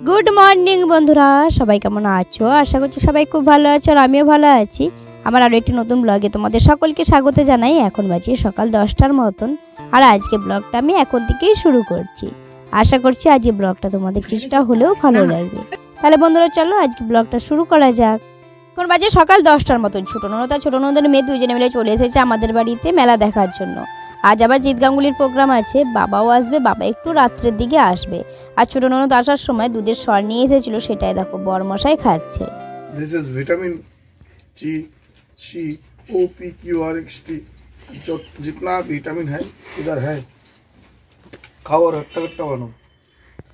Good morning বন্ধুরা, সবাই কেমন আছো? আশা করছি সবাই খুব ভালো আছো আর আমিও ভালো আছি। আমার আরও একটি নতুন ব্লগে তোমাদের সকলকে স্বাগত জানাই। এখন বাজে সকাল 10টার মতন আর আজকে ব্লগটা আমি এখন থেকেই শুরু করছি। আশা করছি আজকে ব্লগটা তোমাদের কিছুটা হলেও ভালো লাগবে। তাহলে বন্ধুরা চলো আজকে ব্লগটা শুরু করা যাক। এখন বাজে সকাল 10টার মতন। ছোটো ননদ আর ছোটো ননদের মেয়ে দুজনে মিলে চলে এসেছে আমাদের বাড়িতে মেলা দেখার জন্য। আজ আবার জিৎ গাঙ্গুলির প্রোগ্রাম আছে, বাবাও আসবে, বাবা একটু রাত্রের দিকে আসবে। আর ছোটো ননদ আসার সময় দুধের সর নিয়ে এসেছিল, সেটাই দেখো বরমশাই খাচ্ছে। This is vitamin G, C, O, P, Q, R, X, T जो जितना विटामिन है इधर है, खाओ और हट्टा कट्टा बनो।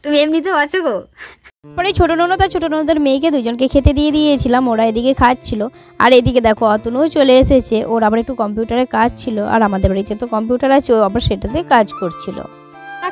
তুমি এমনিতেও আছো গো। পরে ছোটো ননদ আর ছোটো ননদের মেয়েকে দুজনকে খেতে দিয়ে দিয়েছিলাম, ওরা এদিকে খাচ্ছিল। আর এদিকে দেখো অতনুও চলে এসেছে, ওর আবার একটু কম্পিউটারে কাজ ছিল আর আমাদের বাড়িতে তো কম্পিউটার আছে, ও আবার সেটাতে কাজ করছিল।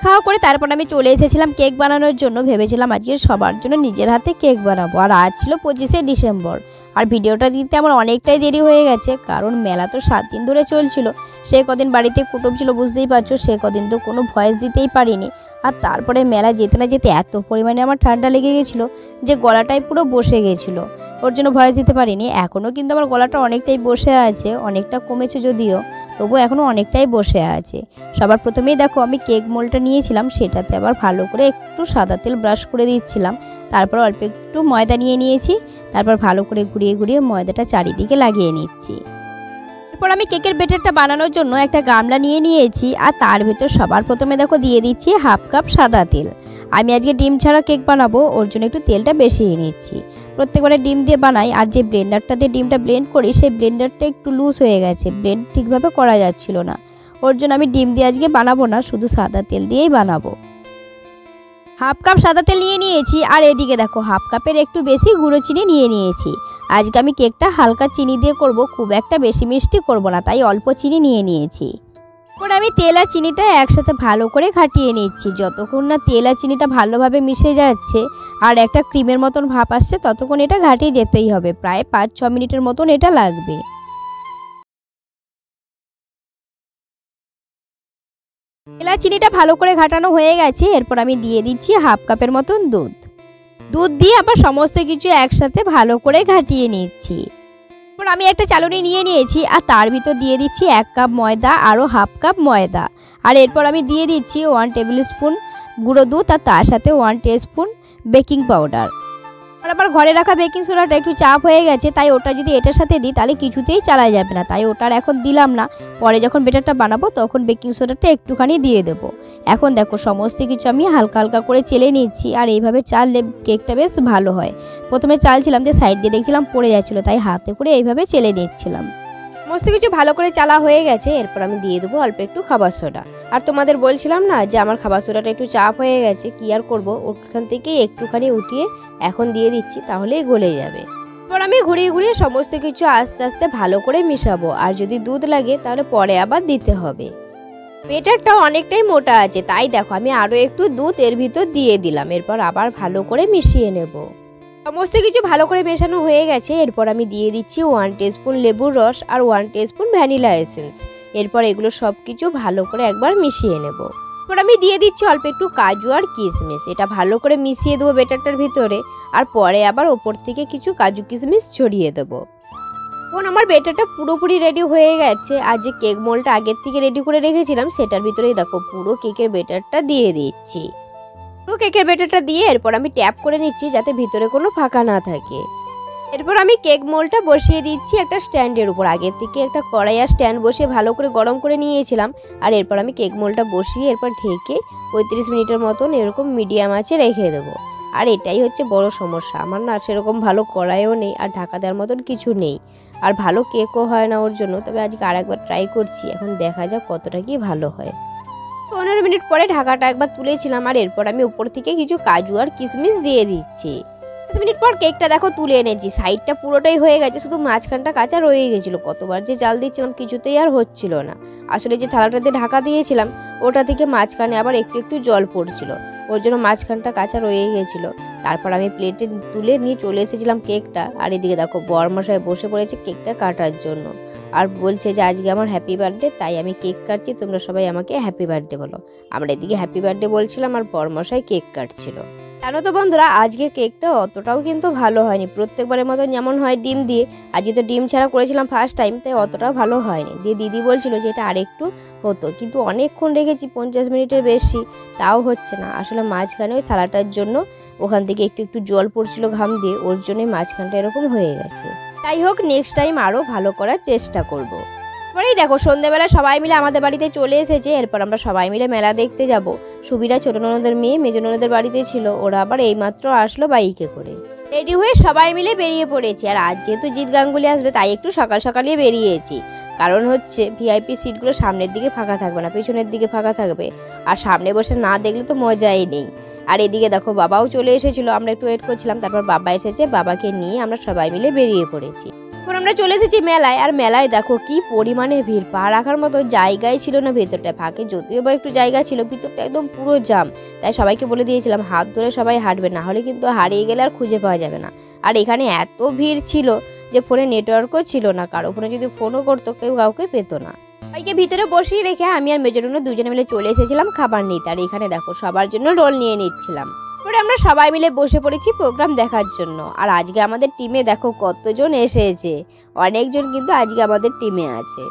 খাওয়া করে তারপর আমি চলে এসেছিলাম কেক বানানোর জন্য। ভেবেছিলাম আজকে সবার জন্য নিজের হাতে কেক বানাবো। আর আজ ছিল 25শে ডিসেম্বর। আর ভিডিওটা দিতে আমার অনেকটাই দেরি হয়ে গেছে, কারণ মেলা তো 7 দিন ধরে চলছিল। সে কদিন বাড়িতে কুটুম ছিল, বুঝতেই পারছো, সে কদিন তো কোনো ভয়েস দিতেই পারিনি। আর তারপরে মেলা যেতে না যেতে এত পরিমাণে আমার ঠান্ডা লেগে গেছিলো যে গলাটাই পুরো বসে গেছিলো, ওর জন্য ভয়েস দিতে পারিনি। এখনও কিন্তু আমার গলাটা অনেকটাই বসে আছে, অনেকটা কমেছে যদিও, তবুও এখনও অনেকটাই বসে আছে। সবার প্রথমেই দেখো আমি কেক মোলটা নিয়েছিলাম, সেটাতে আবার ভালো করে একটু সাদা তেল ব্রাশ করে দিচ্ছিলাম। তারপর অল্প একটু ময়দা নিয়ে নিয়েছি, তারপর ভালো করে ঘুরিয়ে ঘুরিয়ে ময়দাটা চারিদিকে লাগিয়ে নিচ্ছি। এরপর আমি কেকের ব্যাটারটা বানানোর জন্য একটা গামলা নিয়ে নিয়েছি আর তার ভিতর সবার প্রথমে দেখো দিয়ে দিচ্ছি 1/2 কাপ সাদা তেল। আমি আজকে ডিম ছাড়া কেক বানাবো, ওর জন্য একটু তেলটা বেশি নিচ্ছি। প্রত্যেকবারে ডিম দিয়ে বানাই, আর যে ব্লেন্ডারটা দিয়ে ডিমটা ব্লেন্ড করি সেই ব্লেন্ডারটা একটু লুজ হয়ে গেছে, ব্লেন্ড ঠিকভাবে করা যাচ্ছিল না। ওর জন্য আমি ডিম দিয়ে আজকে বানাবো না, শুধু সাদা তেল দিয়েই বানাবো। 1/2 কাপ সাদা তেল নিয়ে নিয়েছি আর এদিকে দেখো 1/2 কাপের একটু বেশি গুঁড়ো চিনি নিয়ে নিয়েছি। আজকে আমি কেকটা হালকা চিনি দিয়ে করব, খুব একটা বেশি মিষ্টি করব না, তাই অল্প চিনি নিয়ে নিয়েছি। এরপর আমি তেল আর চিনিটা একসাথে ভালো করে ঘাটিয়ে নিচ্ছি। যতক্ষণ না তেল আর চিনিটা ভালোভাবে মিশে যাচ্ছে আর একটা ক্রিমের মতন ভাব আসছে, ততক্ষণ এটা ঘাটিয়ে যেতেই হবে। প্রায় 5-6 মিনিটের মতন এটা লাগবে। তেল আর চিনিটা ভালো করে ঘাটানো হয়ে গেছে। এরপর আমি দিয়ে দিচ্ছি 1/2 কাপের মতন দুধ। দুধ দিয়ে আবার সমস্ত কিছু একসাথে ভালো করে ঘাটিয়ে নিচ্ছি। এরপর আমি একটা চালনি নিয়ে নিয়েছি আর তার ভিতর দিয়ে দিচ্ছি 1 কাপ ময়দা, আরও 1/2 কাপ ময়দা। আর এরপর আমি দিয়ে দিচ্ছি 1 টেবিল স্পুন গুঁড়ো দুধ আর তার সাথে 1 টিস্পুন বেকিং পাউডার। আর আমার ঘরে রাখা বেকিং সোডাটা একটু চাপ হয়ে গেছে, তাই ওটা যদি এটার সাথে দিই তাহলে কিছুতেই চালা যাবে না, তাই ওটার এখন দিলাম না। পরে যখন বেটারটা বানাবো তখন বেকিং সোডাটা একটুখানি দিয়ে দেবো। এখন দেখো সমস্ত কিছু আমি হালকা হালকা করে চেলে নিচ্ছি, আর এইভাবে চাললে কেকটা বেশ ভালো হয়। প্রথমে চালছিলাম যে সাইড দিয়ে দেখছিলাম পড়ে যাচ্ছিলো, তাই হাতে করে এইভাবে চেলে নিচ্ছিলাম। সমস্ত কিছু ভালো করে চালা হয়ে গেছে। এরপর আমি দিয়ে দেবো অল্প একটু খাবার সোডা। আর তোমাদের বলছিলাম না যে আমার খাবার সোডাটা একটু চাপ হয়ে গেছে, কি আর করবো, ওখান থেকেই একটুখানি উঠিয়ে এখন দিয়ে দিচ্ছি, তাহলেই গলে যাবে। এরপর আমি ঘুরিয়ে ঘুরিয়ে সমস্ত কিছু আস্তে আস্তে ভালো করে মিশাবো, আর যদি দুধ লাগে তাহলে পরে আবার দিতে হবে। বেটারটাও অনেকটাই মোটা আছে, তাই দেখো আমি আরও একটু দুধ এর ভিতর দিয়ে দিলাম। এরপর আবার ভালো করে মিশিয়ে নেব। সমস্ত কিছু ভালো করে মেশানো হয়ে গেছে। এরপর আমি দিয়ে দিচ্ছি 1 টিস্পুন লেবুর রস আর 1 টিস্পুন ভ্যানিলা এসেন্স। এরপর এগুলো সব কিছু ভালো করে একবার মিশিয়ে নেব। এরপর আমি দিয়ে দিচ্ছি অল্প একটু কাজু আর কিশমিশ। এটা ভালো করে মিশিয়ে দেবো বেটারটার ভিতরে, আর পরে আবার ওপর থেকে কিছু কাজু কিশমিশ ছড়িয়ে দেবো। এখন আমার বেটারটা পুরোপুরি রেডি হয়ে গেছে। আর যে কেক মোলটা আগের থেকে রেডি করে রেখেছিলাম সেটার ভিতরেই দেখো পুরো কেকের বেটারটা দিয়ে দিচ্ছি। কেকের ব্যাটারটা দিয়ে এরপর আমি ট্যাপ করে নিচ্ছি যাতে ভিতরে কোনো ফাঁকা না থাকে। এরপর আমি কেক মোলটা বসিয়ে দিচ্ছি একটা স্ট্যান্ডের উপর। আগের থেকে একটা কড়াই আর স্ট্যান্ড বসিয়ে ভালো করে গরম করে নিয়েছিলাম। আর এরপর আমি কেক মোলটা বসিয়ে এরপর ঢেকে 35 মিনিটের মতন এরকম মিডিয়াম আঁচে রেখে দেবো। আর এটাই হচ্ছে বড় সমস্যা, আমার না সেরকম ভালো কড়াইও নেই আর ঢাকা দেওয়ার মতন কিছু নেই, আর ভালো কেকও হয় না ওর জন্য। তবে আজকে আরেকবার ট্রাই করছি, এখন দেখা যাক কতটা কি ভালো হয়। 15 মিনিট পরে ঢাকাটা একবার তুলেছিলাম, আর এরপর আমি উপর থেকে কিছু কাজু আর কিশমিশ দিয়ে দিচ্ছি। 5 মিনিট পর কেকটা দেখো তুলে এনেছি, সাইডটা পুরোটাই হয়ে গেছে, শুধু মাঝখানটা কাঁচা রয়ে গেছিলো। কতবার যে জাল দিচ্ছিলাম কিছুতেই আর হচ্ছিল না। আসলে যে থালাটাতে ঢাকা দিয়েছিলাম ওটা থেকে মাঝখানে আবার একটু একটু জল পড়ছিল, ওর জন্য মাঝখানটা কাঁচা রয়ে গেছিলো। তারপর আমি প্লেটে তুলে নিয়ে চলে এসেছিলাম কেকটা। আর এদিকে দেখো বরমশাই বসে পড়েছে কেকটা কাটার জন্য। আর বলছে যে আজকে আমার হ্যাপি বার্থডে, তাই আমি কেক কাটছি, তোমরা সবাই আমাকে হ্যাপি বার্থডে বলো। আমরা এদিকে হ্যাপি বার্থডে বলছিলাম আর বরমশাই কেক কাটছিল। জানো তো বন্ধুরা, আজকের কেকটা অতটাও কিন্তু ভালো হয়নি, প্রত্যেকবারের মতন যেমন হয় ডিম দিয়ে, আজকে তো ডিম ছাড়া করেছিলাম ফার্স্ট টাইম, তাই অতটাও ভালো হয়নি। দিয়ে দিদি বলছিল যে এটা আরেকটু হতো, কিন্তু অনেকক্ষণ রেখেছি, 50 মিনিটের বেশি, তাও হচ্ছে না। আসলে মাঝখানে ওই থালাটার জন্য ওখান থেকে একটু একটু জল পড়ছিল ঘাম দিয়ে, ওর জন্যই মাঝখানটা এরকম হয়ে গেছে। তাই হোক, নেক্সট টাইম আরও ভালো করার চেষ্টা করব। পরেই দেখো সন্ধ্যেবেলা সবাই মিলে আমাদের বাড়িতে চলে এসেছে। এরপর আমরা সবাই মিলে মেলা দেখতে যাব। সুবিরা ছোট ননদের মেয়ে মেজ ননদের বাড়িতে ছিল, ওরা আবার এইমাত্র আসলো বাইকে করে। রেডি হয়ে সবাই মিলে বেরিয়ে পড়েছি। আর আজ যেহেতু জিৎ গাঙ্গুলি আসবে, তাই একটু সকাল সকালই বেরিয়েছি। কারণ হচ্ছে ভিআইপি সিটগুলো সামনের দিকে ফাঁকা থাকবে না, পেছনের দিকে ফাঁকা থাকবে, আর সামনে বসে না দেখলে তো মজাই নেই। আর এদিকে দেখো বাবাও চলে এসেছিল, আমরা একটু ওয়েট করছিলাম, তারপর বাবা এসেছে, বাবাকে নিয়ে আমরা সবাই মিলে বেরিয়ে পড়েছি। এখন আমরা চলে এসেছি মেলায়। আর মেলায় দেখো কি পরিমাণে ভিড়, পা রাখার মতো জায়গায় ছিল না ভেতরটা, ফাঁকে যদিও বা একটু জায়গা ছিল, ভিতরটা একদম পুরো জাম। তাই সবাইকে বলে দিয়েছিলাম হাত ধরে সবাই হাঁটবে, না হলে কিন্তু হারিয়ে গেলে আর খুঁজে পাওয়া যাবে না। আর এখানে এত ভিড় ছিল যে ফোনে নেটওয়ার্কও ছিল না, কারো ফোনে যদি ফোনও করতো কেউ কাউকে পেতো না। সবাইকে ভিতরে বসিয়ে রেখে আমি আর মেজর ননদ দুজনে মিলে চলে এসেছিলাম খাবার নিতে। আর এখানে দেখো সবার জন্য রোল নিয়ে নিচ্ছিলাম। পরে আমরা সবাই মিলে বসে পড়েছি প্রোগ্রাম দেখার জন্য। আর আজকে আমাদের টিমে দেখো কতজন এসেছে, অনেকজন কিন্তু আজকে আমাদের টিমে আছে।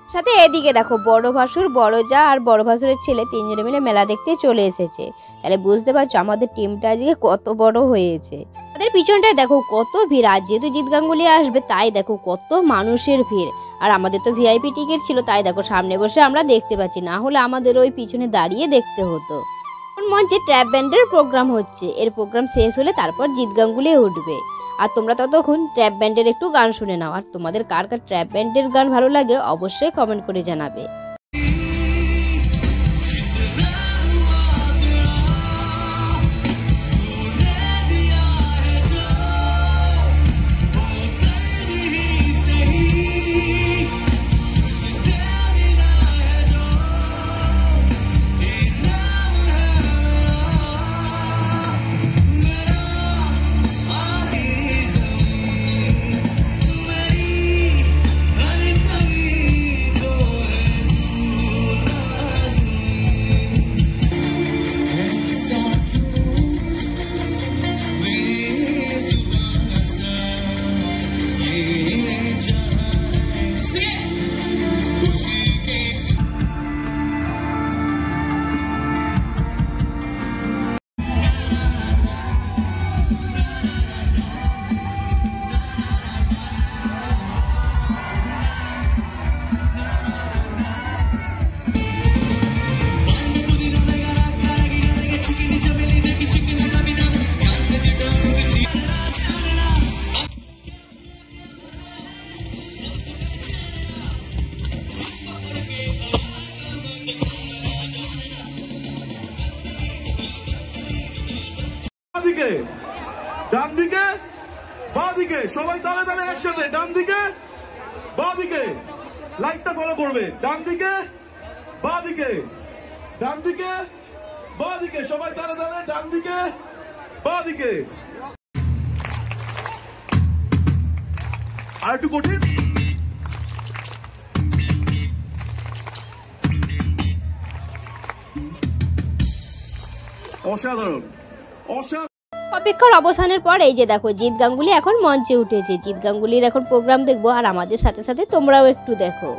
সাথে এদিকে দেখো বড় ভাসুর, বড় জা আর বড় ভাসুরের ছেলে তিনজনে মিলে মেলা দেখতে চলে এসেছে। তাহলে বুঝতে পারছো আমাদের টিমটা আজকে কত বড় হয়েছে। তাদের পিছনটায় দেখো কত ভিড়, আজ যেহেতু জিৎ গাঙ্গুলি আসবে তাই দেখো কত মানুষের ভিড়। আর আমাদের তো ভিআইপি টিকিট ছিল, তাই দেখো সামনে বসে আমরা দেখতে পাচ্ছি, না হলে আমাদের ওই পিছনে দাঁড়িয়ে দেখতে হতো। মঞ্চে ট্র্যাপ ব্যান্ডের প্রোগ্রাম হচ্ছে, এর প্রোগ্রাম শেষ হলে তারপর জিৎ গাঙ্গুলি উঠবে। আর তোমরা ততক্ষণ ট্র্যাপ ব্যান্ডের একটু গান শুনে নাও। আর তোমাদের কার কার ট্র্যাপ ব্যান্ডের গান ভালো লাগে অবশ্যই কমেন্ট করে জানাবে। দিকে ডান দিকে বাঁ দিকে সবাই তালে তালে একসাথে ডান দিকে বাঁ দিকে লাইটটা ফলো করবে ডান দিকে বাঁ দিকে ডান দিকে বাঁ দিকে সবাই তালে তালে ডান দিকে বাঁ দিকে আর একটু কঠিন অসাধারণ অসাধারণ। অপেক্ষার অবসানের পর এই যে দেখো জিৎ গাঙ্গুলি এখন মঞ্চে উঠেছে। জিৎ গাঙ্গুলির এখন প্রোগ্রাম দেখবো, আর আমাদের সাথে সাথে তোমরাও একটু দেখো।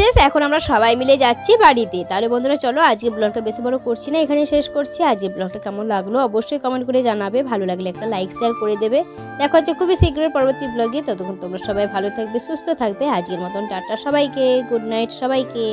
শেষ, এখন আমরা সবাই মিলে যাচ্ছি বাড়িতে। তাহলে বন্ধুরা চলো, আজকে ব্লগটা বেশি বড় করছি না, এখানে শেষ করছি। আজকে ব্লগটা কেমন লাগলো অবশ্যই কমেন্ট করে জানাবে, ভালো লাগলে একটা লাইক শেয়ার করে দেবে। দেখা হচ্ছে খুবই শীঘ্রই পরবর্তী ব্লগে। ততক্ষণ তোমরা সবাই ভালো থাকবে, সুস্থ থাকবে। আজকের মতন টাটা সবাইকে, গুড নাইট সবাইকে।